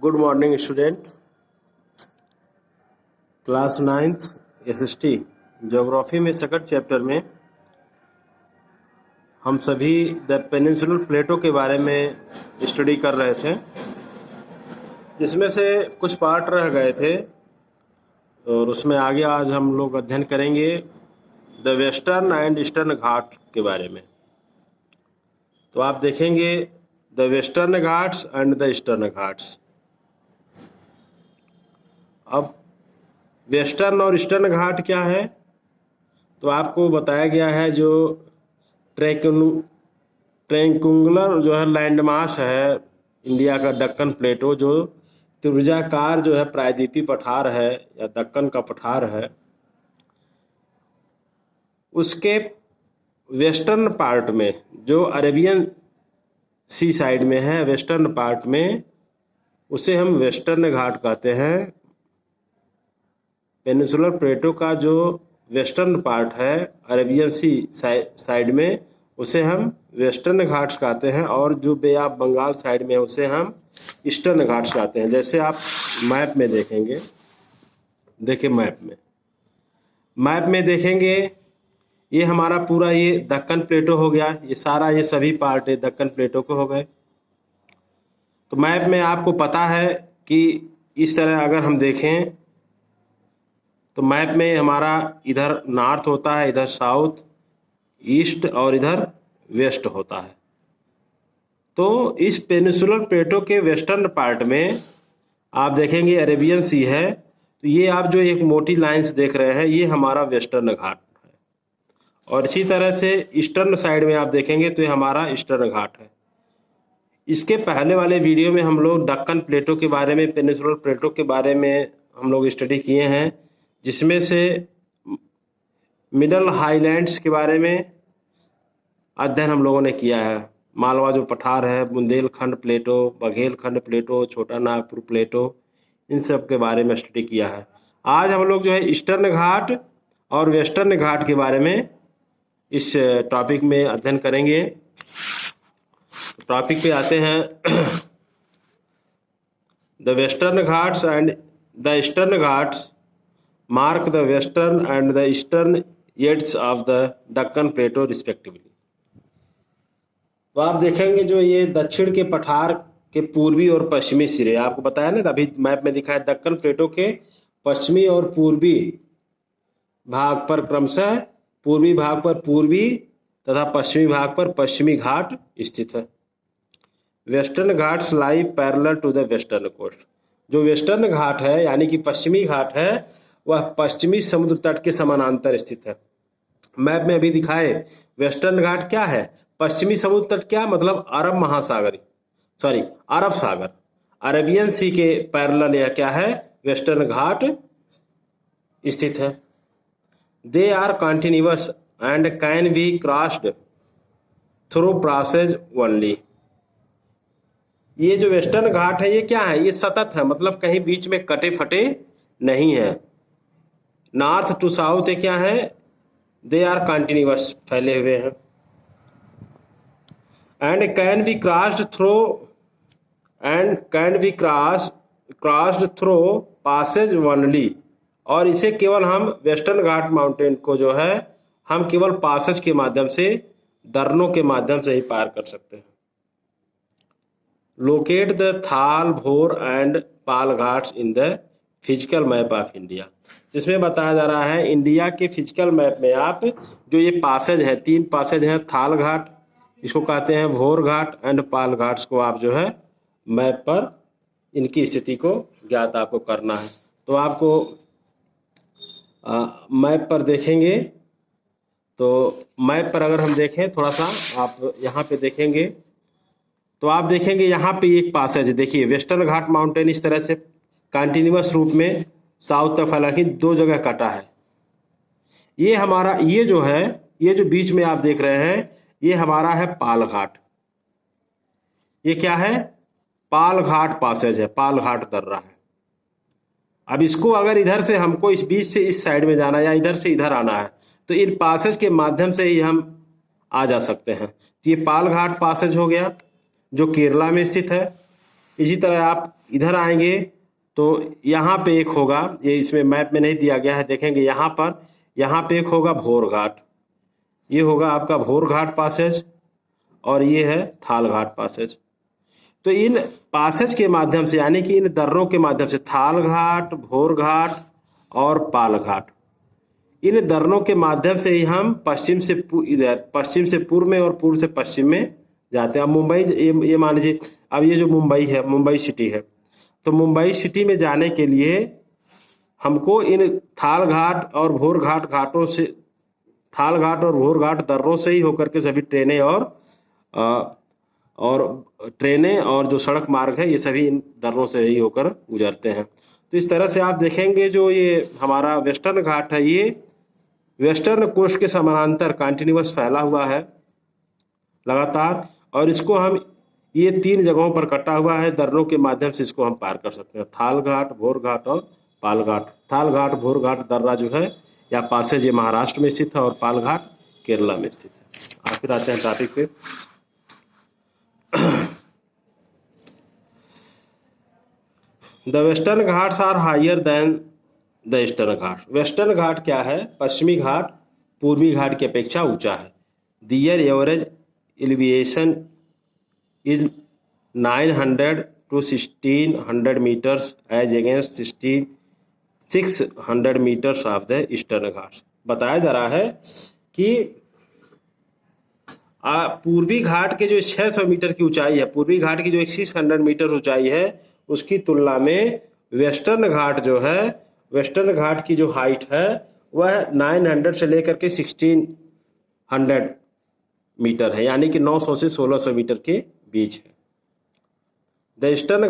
Good morning student. Class 9th SST geography में second chapter में हम सभी द पेनिनसुलर प्लेटो के बारे में स्टडी कर रहे थे, जिसमें से कुछ पार्ट रह गए थे और उसमें आगे आज हम लोग अध्ययन करेंगे द वेस्टर्न एंड ईस्टर्न घाट के बारे में। तो आप देखेंगे the Western Ghats and the Eastern Ghats. अब वेस्टर्न और ईस्टर्न घाट क्या है, तो आपको बताया गया है जो ट्रैंकुलर जो है लैंडमास है इंडिया का दक्कन प्लेटो, जो त्रिभुजाकार जो है प्रायद्वीपीय पठार है या दक्कन का पठार है, उसके वेस्टर्न पार्ट में जो अरेबियन सी साइड में है, वेस्टर्न पार्ट में, उसे हम वेस्टर्न घाट कहते हैं। पेनिनसुलर प्लेटो का जो वेस्टर्न पार्ट है अरेबियन सी साइड में, उसे हम वेस्टर्न घाट्स कहते हैं, और जो बे ऑफ बंगाल साइड में है उसे हम ईस्टर्न घाट्स कहते हैं। जैसे आप मैप में देखेंगे, देखिए मैप में देखेंगे, ये हमारा पूरा ये दक्कन प्लेटो हो गया, ये सारा ये सभी पार्ट है दक्कन प्लेटो को हो गए। तो मैप में आपको पता है कि इस तरह अगर हम देखें तो मैप में हमारा इधर नॉर्थ होता है, इधर साउथ, ईस्ट और इधर वेस्ट होता है। तो इस पेनिनसुलर प्लेटो के वेस्टर्न पार्ट में आप देखेंगे अरेबियन सी है, तो ये आप जो एक मोटी लाइंस देख रहे हैं ये हमारा वेस्टर्न घाट है, और इसी तरह से ईस्टर्न साइड में आप देखेंगे तो ये हमारा ईस्टर्न घाट है। इसके पहले वाले वीडियो में हम लोग दक्कन प्लेटो के बारे में, पेनिनसुलर प्लेटो के बारे में हम लोग स्टडी किए हैं, जिसमें से मिडल हाईलैंड्स के बारे में अध्ययन हम लोगों ने किया है। मालवा जो पठार है, बुंदेलखंड प्लेटो, बघेलखंड प्लेटो, छोटा नागपुर प्लेटो, इन सब के बारे में स्टडी किया है। आज हम लोग जो है ईस्टर्न घाट और वेस्टर्न घाट के बारे में इस टॉपिक में अध्ययन करेंगे। टॉपिक पे आते हैं the Western Ghats and the Eastern Ghats mark the western and the eastern edges of the Deccan plateau respectively. तो आप देखेंगे जो ये दक्षिण के पठार के पूर्वी और पश्चिमी सिरे, आपको बताया ना अभी मैप में दिखा है, दक्कन प्लेटो के पश्चिमी और पूर्वी भाग पर क्रमशः पूर्वी भाग पर पूर्वी तथा पश्चिमी भाग पर पश्चिमी घाट स्थित है। Western Ghats lie parallel to the western coast. जो वेस्टर्न घाट है यानी कि पश्चिमी घाट है, वह पश्चिमी समुद्र तट के समानांतर स्थित है। मैप में अभी दिखाए वेस्टर्न घाट क्या है, पश्चिमी समुद्र तट, क्या मतलब अरब सागर, अरेबियन सी के पैरेलल यह क्या है, वेस्टर्न घाट स्थित है। They are continuous and can be crossed through passage only. ये जो वेस्टर्न घाट है ये क्या है, ये सतत है, मतलब कहीं बीच में कटे फटे नहीं है। नॉर्थ टू साउथ ये क्या है, दे आर कंटिन्यूअस, फैले हुए हैं। And can be crossed through passage only, और इसे केवल हम वेस्टर्न घाट माउंटेन को जो है हम केवल पासेज के माध्यम से, दर्रों के माध्यम से ही पार कर सकते हैं। लोकेट द थाल, भोर and Pal Ghats in the physical map of India. जिसमें बताया जा रहा है इंडिया के फिजिकल मैप में आप जो ये पासेज है, 3 पासेज हैं, थाल घाट इसको कहते हैं, भोर घाट एंड पाल घाट्स को आप जो है मैप पर इनकी स्थिति को ज्ञात आपको करना है। तो आपको मैप पर देखेंगे, तो मैप पर अगर हम देखें थोड़ा सा, आप यहाँ पे देखेंगे तो आप देखेंगे यहाँ पे एक पासेज, देखिए वेस्टर्न घाट माउंटेन इस तरह से कंटिन्यूअस रूप में साउथ तक, हालांकि 2 जगह कटा है। ये हमारा, ये जो है, ये जो बीच में आप देख रहे हैं ये हमारा है पाल घाट। ये क्या है, पाल घाट पासेज है, पाल घाट दर्रा है। अब इसको अगर इधर से हमको इस बीच से इस साइड में जाना या इधर से इधर आना है, तो इन पासेज के माध्यम से ही हम आ जा सकते हैं। तो ये पाल घाट पासेज हो गया जो केरला में स्थित है। इसी तरह आप इधर आएंगे तो यहाँ पे एक होगा, ये इसमें मैप में नहीं दिया गया है, देखेंगे यहाँ पे एक होगा भोर घाट, ये होगा आपका भोर घाट पासेज, और ये है थाल घाट पासेज। तो इन पासेज के माध्यम से, यानी कि इन दर्रों के माध्यम से, थाल घाट, भोर घाट और पाल घाट, इन दर्रों के माध्यम से ही हम पश्चिम से पूर्व में और पूर्व से पश्चिम में जाते हैं। अब मुंबई, ये मान लीजिए, अब ये जो मुंबई है, मुंबई सिटी है, तो मुंबई सिटी में जाने के लिए हमको इन थाल घाट और भोर घाट घाटों से, थाल घाट और भोर घाट दर्रों से ही होकर के सभी ट्रेनें और जो सड़क मार्ग है, ये सभी इन दर्रों से ही होकर गुजरते हैं। तो इस तरह से आप देखेंगे जो ये हमारा वेस्टर्न घाट है, ये वेस्टर्न कोस्ट के समानांतर कंटिन्यूअस फैला हुआ है लगातार, और इसको हम, ये 3 जगहों पर कटा हुआ है, दर्रों के माध्यम से इसको हम पार कर सकते हैं, थाल घाट, भोर घाट और पाल घाट। थाल घाट, भोर घाट दर्रा जो है या पासेज, ये महाराष्ट्र में स्थित है, और पाल घाट केरला में स्थित है। फिर आते हैं टॉपिक पे। The Western Ghats are higher than the Eastern Ghat. Western Ghat क्या है? पश्चिमी घाट पूर्वी घाट की अपेक्षा ऊंचा है। Their average elevation is 900 to 1600 metres as against 600 metres of the Eastern Ghats. बताया जा रहा है कि पूर्वी घाट के जो 600 मीटर की ऊंचाई है, पूर्वी घाट की जो 600 मीटर ऊंचाई है, उसकी तुलना में वेस्टर्न घाट जो है, वेस्टर्न घाट की जो हाइट है वह 900 से लेकर के 1600 मीटर है, यानी कि 900 से 1600 मीटर के बीच है। The Eastern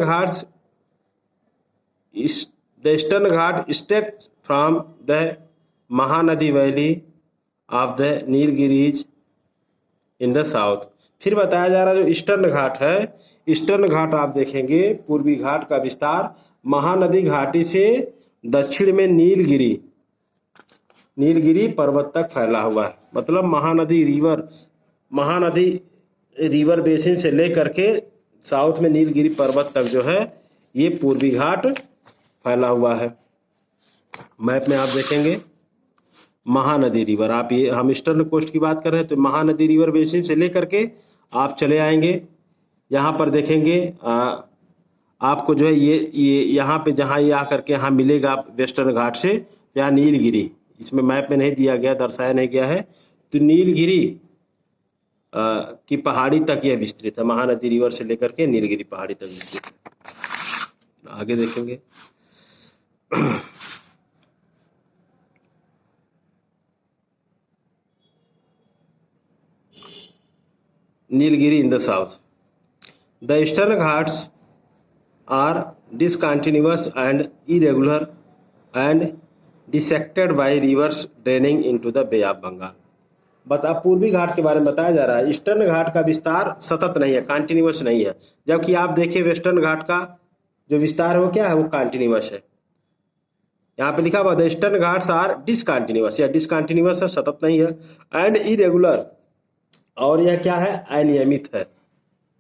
Ghat step from the Mahanadi valley of the Nilgiris in the south. फिर बताया जा रहा है जो ईस्टर्न घाट है, ईस्टर्न घाट आप देखेंगे, पूर्वी घाट का विस्तार महानदी घाटी से दक्षिण में नीलगिरी पर्वत तक फैला हुआ है। मतलब महानदी रिवर बेसिन से लेकर के साउथ में नीलगिरी पर्वत तक जो है, ये पूर्वी घाट फैला हुआ है। मैप में आप देखेंगे महानदी रिवर, आप ये, हम ईस्टर्न कोस्ट की बात कर रहे हैं, तो महानदी रिवर बेसिन से लेकर के आप चले आएंगे, यहाँ पर देखेंगे आपको जो है ये यहाँ पे, जहाँ ये आकर के यहाँ मिलेगा वेस्टर्न घाट से, तो यहाँ नीलगिरी, इसमें मैप में नहीं दिया गया, दर्शाया नहीं गया है, तो नीलगिरी की पहाड़ी तक यह विस्तृत है, महानदी रिवर से लेकर के नीलगिरी पहाड़ी तक विस्तृत है। आगे देखेंगे Nilgiri in the south. The Eastern Ghats are discontinuous and irregular and dissected by rivers draining into the Bay of Bengal। बता, पूर्वी घाट के बारे में बताया जा रहा है, ईस्टर्न घाट का विस्तार सतत नहीं है, कंटिन्यूअस नहीं है, जबकि आप देखिए वेस्टर्न घाट का जो विस्तार है वो क्या है, वो कंटिन्यूअस है। यहाँ पे लिखा हुआ the Eastern Ghats are discontinuous, या डिसकंटिन्यूअस है, सतत नहीं है, एंड इरेगुलर, और यह क्या है, अनियमित है,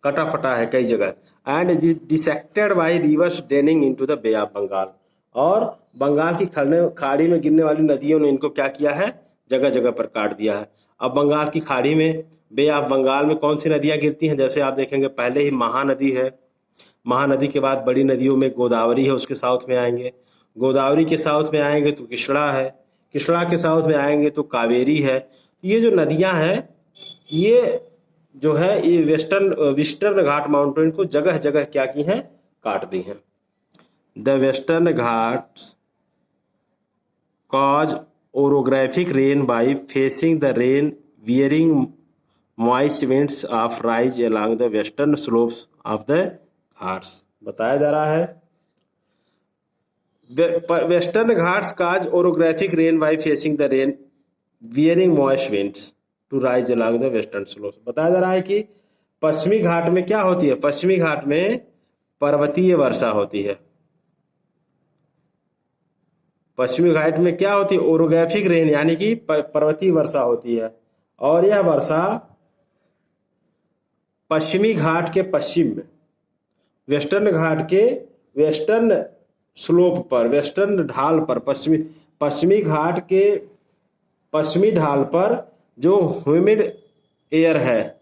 कटा फटा है कई जगह, and dissected by rivers draining into the bay of Bengal, और बंगाल की खाड़ी में गिरने वाली नदियों ने इनको क्या किया है, जगह जगह पर काट दिया है। अब बंगाल की खाड़ी में, बे ऑफ बंगाल में कौन सी नदियां गिरती हैं, जैसे आप देखेंगे पहले ही महानदी है, महानदी के बाद बड़ी नदियों में गोदावरी है, उसके साउथ में आएंगे, गोदावरी के साउथ में आएंगे तो कृष्णा है, कृष्णा के साउथ में आएंगे तो कावेरी है। ये जो नदियां हैं, ये जो है, ये वेस्टर्न घाट माउंटेन को जगह जगह क्या की हैं, काट दी हैं। The Western Ghats cause orographic rain by facing the rain bearing moist winds of rise along the western slopes of the Ghats. बताया जा रहा है Western Ghats cause orographic rain by facing the rain bearing moist winds to rise along the western slopes. बताया जा रहा है कि पश्चिमी घाट में क्या होती है, पश्चिमी घाट में पर्वतीय वर्षा होती है, पश्चिमी घाट में क्या होती है, ओरोग्राफिक रेन, यानी कि पर्वतीय वर्षा होती है, और यह वर्षा पश्चिमी घाट के पश्चिम में वेस्टर्न घाट के वेस्टर्न स्लोप पर, वेस्टर्न ढाल पर, पश्चिमी घाट के पश्चिमी ढाल पर जो ह्यूमिड एयर है,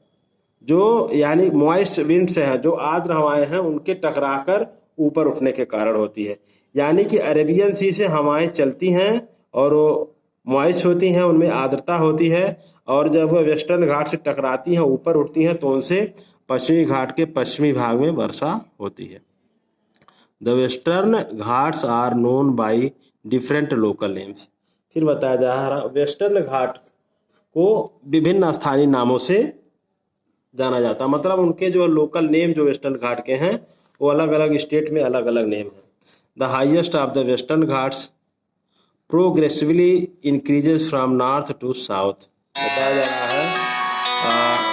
जो यानी मॉइस्ट विंड्स हैं, जो आर्द्र हवाएं हैं, उनके टकराकर ऊपर उठने के कारण होती है। यानी कि अरेबियन सी से हवाएं चलती हैं और वो मॉइस्ट होती हैं, उनमें आर्द्रता होती है, और जब वह वेस्टर्न घाट से टकराती हैं, ऊपर उठती हैं, तो उनसे पश्चिमी घाट के पश्चिमी भाग में वर्षा होती है। The Western Ghats are known by different local names. फिर बताया जा रहा वेस्टर्न घाट को विभिन्न स्थानीय नामों से जाना जाता है, मतलब उनके जो लोकल नेम जो वेस्टर्न घाट के हैं वो अलग अलग स्टेट में अलग अलग नेम है। The highest of the Western Ghats progressively increases from north to south. बताया जा रहा है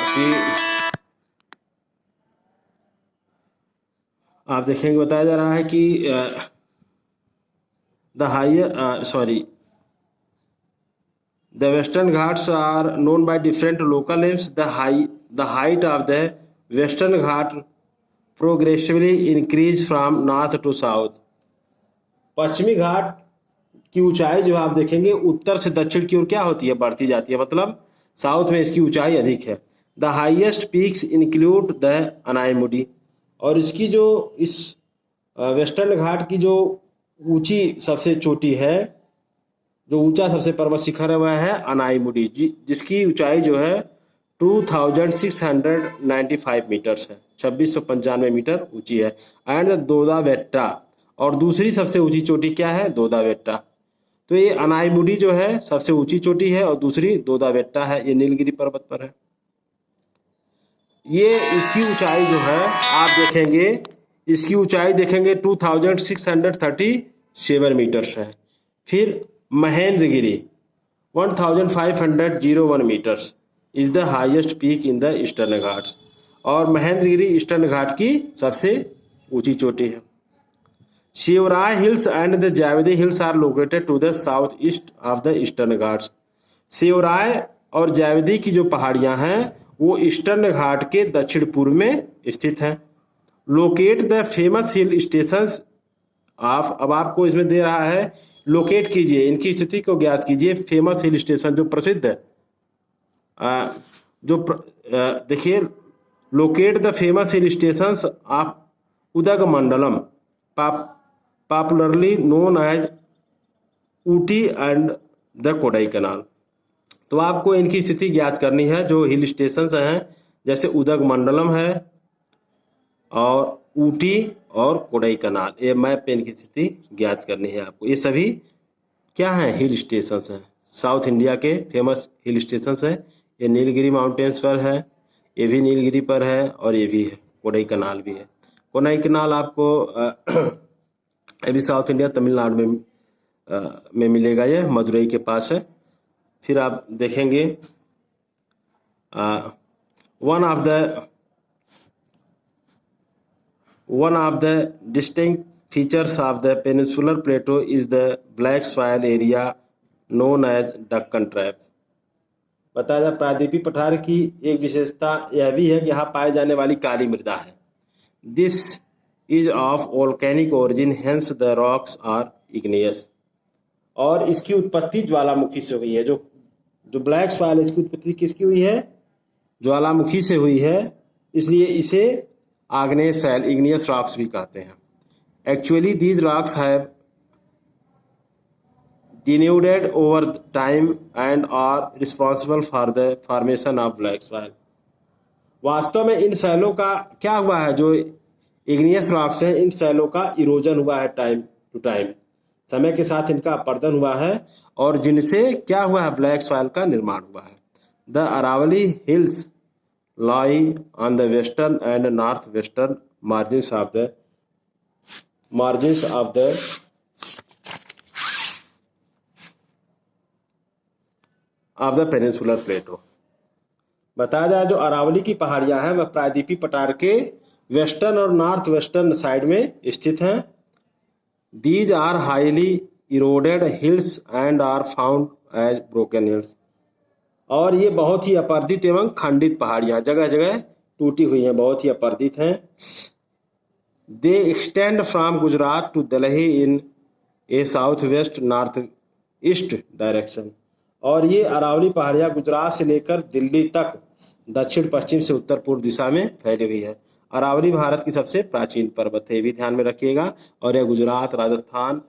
कि आप देखेंगे, बताया जा रहा है कि the western ghats are known by different local names. The height of the western ghat progressively increase from north to south. पश्चिमी घाट की ऊंचाई जो आप देखेंगे उत्तर से दक्षिण की ओर क्या होती है, बढ़ती जाती है, मतलब साउथ में इसकी ऊंचाई अधिक है। The highest peaks include the Anaimudi, और इसकी जो इस वेस्टर्न घाट की जो ऊंची सबसे चोटी है, जो ऊंचा सबसे पर्वत शिखर है, वह है अनाईमुडी, जिसकी ऊंचाई जो है 2695 मीटर्स है, 2695 मीटर ऊंची है। एंड दोदा बेट्टा, और दूसरी सबसे ऊंची चोटी क्या है, दोदा बेट्टा। तो ये अनाईमुडी जो है सबसे ऊंची चोटी है और दूसरी दोदा बेट्टा है, ये नीलगिरी पर्वत पर है। ये इसकी ऊंचाई जो है आप देखेंगे, इसकी ऊंचाई देखेंगे 2637 मीटर्स है। फिर Mahendragiri 1501 metres is the highest peak in the Eastern Ghats, और महेंद्रगिरी ईस्टर्न घाट की सबसे ऊंची चोटी है। Shevaroy Hills and the Javadi Hills are located to the south east of the Eastern Ghats. Shevaroy और जावेदी की जो पहाड़ियां हैं वो ईस्टर्न घाट के दक्षिण पूर्व में स्थित हैं। Locate the famous hill stations of, अब आपको इसमें दे रहा है लोकेट कीजिए, इनकी स्थिति को ज्ञात कीजिए। फेमस हिल स्टेशन जो प्रसिद्ध है, देखिए, locate the famous hill stations of Udhagamandalam, popularly known as Ooty and the Kodaikanal. तो आपको इनकी स्थिति ज्ञात करनी है, जो हिल स्टेशंस हैं जैसे उदगमंडलम है और ऊटी और कोडाई कनाल, ये मैप पे इनकी स्थिति ज्ञात करनी है आपको। ये सभी क्या हैं, हिल स्टेशंस हैं, साउथ इंडिया के फेमस हिल स्टेशंस हैं। ये नीलगिरी माउंटेन्स पर है, ये भी नीलगिरी पर है, और ये भी है, कोडाई कनाल भी है। कोडाई कनाल आपको ये भी साउथ इंडिया तमिलनाडु में मिलेगा, ये मदुरई के पास है। फिर आप देखेंगे one of the distinct features of the peninsular plateau is the black soil area known as Deccan trap. बताया जाए प्रायद्वीपीय पठार की एक विशेषता यह भी है कि यहाँ पाए जाने वाली काली मृदा है। This is of volcanic origin, hence the rocks are igneous, और इसकी उत्पत्ति ज्वालामुखी से हुई है। जो ब्लैक सॉइल, इसकी उत्पत्ति किसकी हुई है, ज्वालामुखी से हुई है, इसलिए इसे आग्नेय शैल, इग्नियस रॉक्स भी कहते हैं। Actually these rocks have denuded over time and are responsible for the formation of black soil। वास्तव में इन शैलों का क्या हुआ है, जो इग्नियस रॉक्स हैं, इन शैलों का इरोजन हुआ है टाइम टू टाइम, समय के साथ इनका अपरदन हुआ है, और जिनसे क्या हुआ है, ब्लैक सॉइल का निर्माण हुआ है। The Aravalli hills lie on the western and north western margins of the peninsular plateau. बताया जाए जो अरावली की पहाड़ियां हैं वह प्रायद्वीपीय पठार के वेस्टर्न और नॉर्थ वेस्टर्न साइड में स्थित हैं। These are highly eroded hills and are found as broken hills, और ये बहुत ही अपर्दित एवं खंडित पहाड़ियां, जगह जगह टूटी हुई हैं, बहुत ही अपर्दित हैं। They extend from Gujarat to Delhi in a south west north east direction. और ये अरावली पहाड़ियाँ गुजरात से लेकर दिल्ली तक दक्षिण पश्चिम से उत्तर पूर्व दिशा में फैली हुई है। अरावली भारत की सबसे प्राचीन पर्वत है, ये भी ध्यान में रखिएगा। और यह गुजरात, राजस्थान,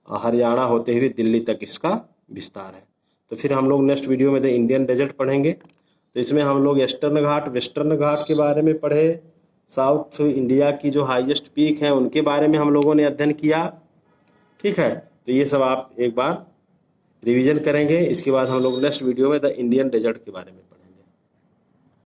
हरियाणा होते हुए दिल्ली तक इसका विस्तार है। तो फिर हम लोग नेक्स्ट वीडियो में द इंडियन डेजर्ट पढ़ेंगे। तो इसमें हम लोग ईस्टर्न घाट, वेस्टर्न घाट के बारे में पढ़े, साउथ इंडिया की जो हाईएस्ट पीक हैं उनके बारे में हम लोगों ने अध्ययन किया। ठीक है, तो ये सब आप एक बार रिवीजन करेंगे। इसके बाद हम लोग नेक्स्ट वीडियो में द इंडियन डेजर्ट के बारे में